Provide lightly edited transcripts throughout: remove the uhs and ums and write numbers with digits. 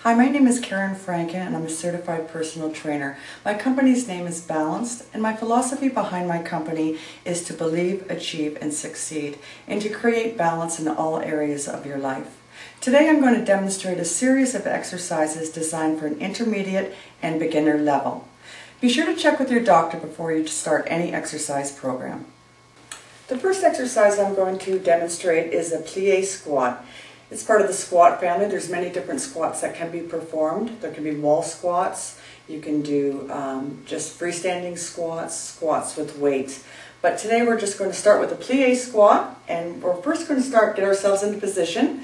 Hi, my name is Karen Franken and I'm a certified personal trainer. My company's name is Balanced, and my philosophy behind my company is to believe, achieve, and succeed, and to create balance in all areas of your life. Today I'm going to demonstrate a series of exercises designed for an intermediate and beginner level. Be sure to check with your doctor before you start any exercise program. The first exercise I'm going to demonstrate is a plie squat. It's part of the squat family. There's many different squats that can be performed. There can be wall squats. You can do just freestanding squats, squats with weights. But today we're just going to start with a plie squat, and we're first going to get ourselves into position.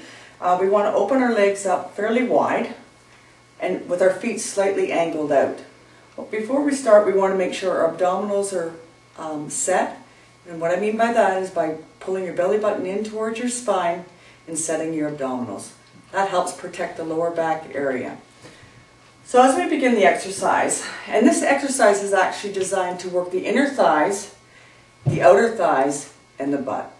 We want to open our legs up fairly wide and with our feet slightly angled out. But before we start, we want to make sure our abdominals are set. And what I mean by that is by pulling your belly button in towards your spine and setting your abdominals. That helps protect the lower back area. So as we begin the exercise, and this exercise is actually designed to work the inner thighs, the outer thighs, and the butt.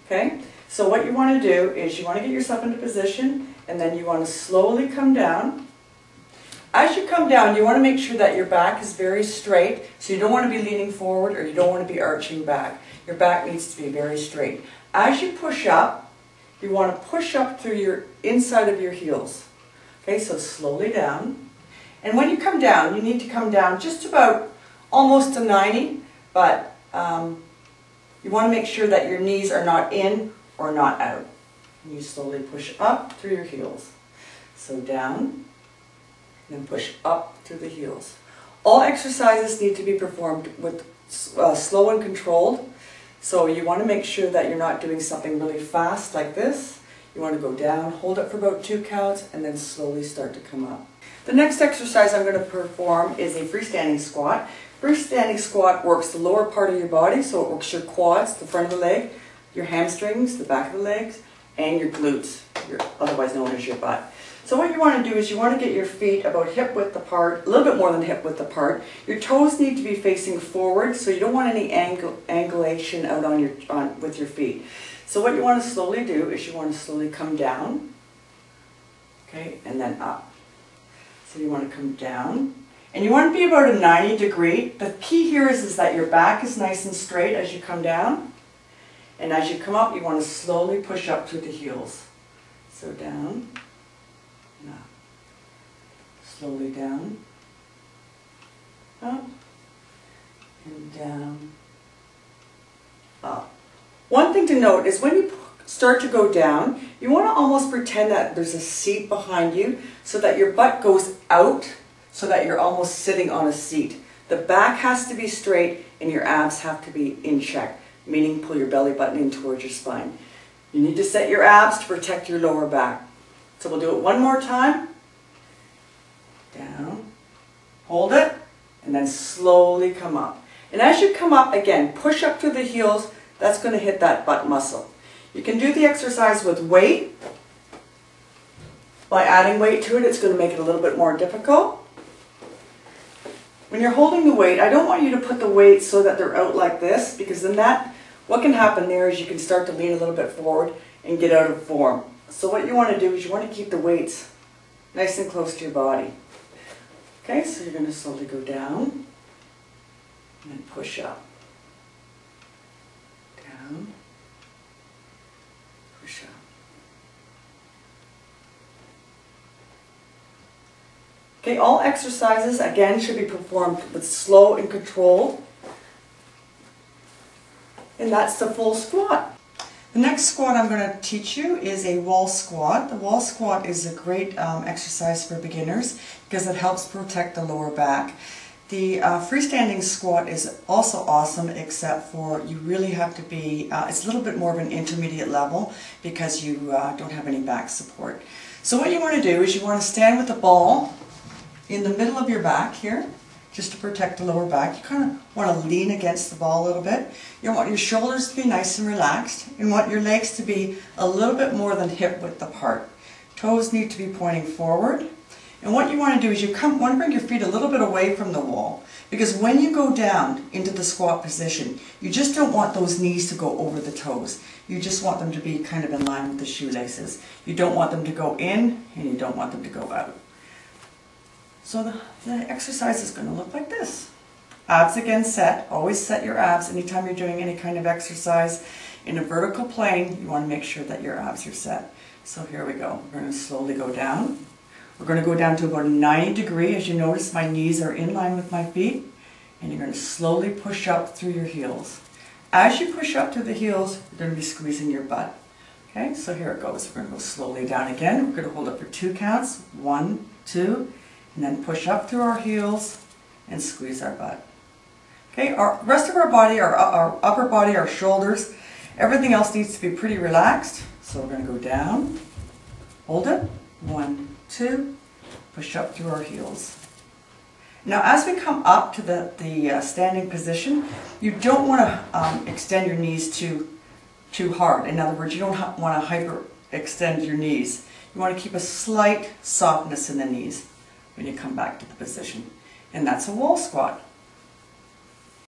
Okay? So what you want to do is you want to get yourself into position, and then you want to slowly come down. As you come down, you want to make sure that your back is very straight, so you don't want to be leaning forward or you don't want to be arching back. Your back needs to be very straight. As you push up, you want to push up through your inside of your heels. Okay, so slowly down. And when you come down, you need to come down just about almost to 90, but you want to make sure that your knees are not in or not out. And you slowly push up through your heels. So down, and then push up through the heels. All exercises need to be performed with slow and controlled. So you want to make sure that you're not doing something really fast like this. You want to go down, hold it for about 2 counts, and then slowly start to come up. The next exercise I'm going to perform is a freestanding squat. Freestanding squat works the lower part of your body, so it works your quads, the front of the leg, your hamstrings, the back of the legs, and your glutes, otherwise known as your butt. So what you want to do is you want to get your feet about hip width apart, a little bit more than hip width apart. Your toes need to be facing forward, so you don't want any angulation out with your feet. So what you want to slowly do is you want to slowly come down, okay, and then up. So you want to come down, and you want to be about a 90 degree. The key here is that your back is nice and straight as you come down, and as you come up, you want to slowly push up through the heels. So down. Up. Slowly down, up, and down, up. One thing to note is when you start to go down, you want to almost pretend that there's a seat behind you so that your butt goes out so that you're almost sitting on a seat. The back has to be straight and your abs have to be in check, meaning pull your belly button in towards your spine. You need to set your abs to protect your lower back. So we'll do it one more time. Down, hold it, and then slowly come up. And as you come up, again, push up through the heels. That's going to hit that butt muscle. You can do the exercise with weight. By adding weight to it, it's going to make it a little bit more difficult. When you're holding the weight, I don't want you to put the weight so that they're out like this, because then what can happen there is you can start to lean a little bit forward and get out of form. So what you want to do is you want to keep the weights nice and close to your body. Okay, so you're going to slowly go down and then push up. Down, push up. Okay, all exercises, again, should be performed with slow and controlled. And that's the full squat. The next squat I'm going to teach you is a wall squat. The wall squat is a great exercise for beginners because it helps protect the lower back. The freestanding squat is also awesome, except for you really have to be, it's a little bit more of an intermediate level because you don't have any back support. So what you want to do is you want to stand with the ball in the middle of your back here, just to protect the lower back. You kind of want to lean against the ball a little bit. You want your shoulders to be nice and relaxed. You want your legs to be a little bit more than hip width apart. Toes need to be pointing forward. And what you want to do is you want to bring your feet a little bit away from the wall, because when you go down into the squat position, you just don't want those knees to go over the toes. You just want them to be kind of in line with the shoelaces. You don't want them to go in and you don't want them to go out. So the exercise is going to look like this. Abs again set. Always set your abs. Anytime you're doing any kind of exercise in a vertical plane, you want to make sure that your abs are set. So here we go. We're going to slowly go down. We're going to go down to about a 90 degree. As you notice, my knees are in line with my feet. And you're going to slowly push up through your heels. As you push up to the heels, you're going to be squeezing your butt. Okay, so here it goes. We're going to go slowly down again. We're going to hold it for 2 counts. 1, 2, and then push up through our heels and squeeze our butt. Okay, our rest of our body, our upper body, our shoulders, everything else needs to be pretty relaxed. So we're going to go down, hold it, 1, 2, push up through our heels. Now as we come up to the standing position, you don't want to extend your knees too hard. In other words, you don't want to hyper extend your knees. You want to keep a slight softness in the knees when you come back to the position. And that's a wall squat.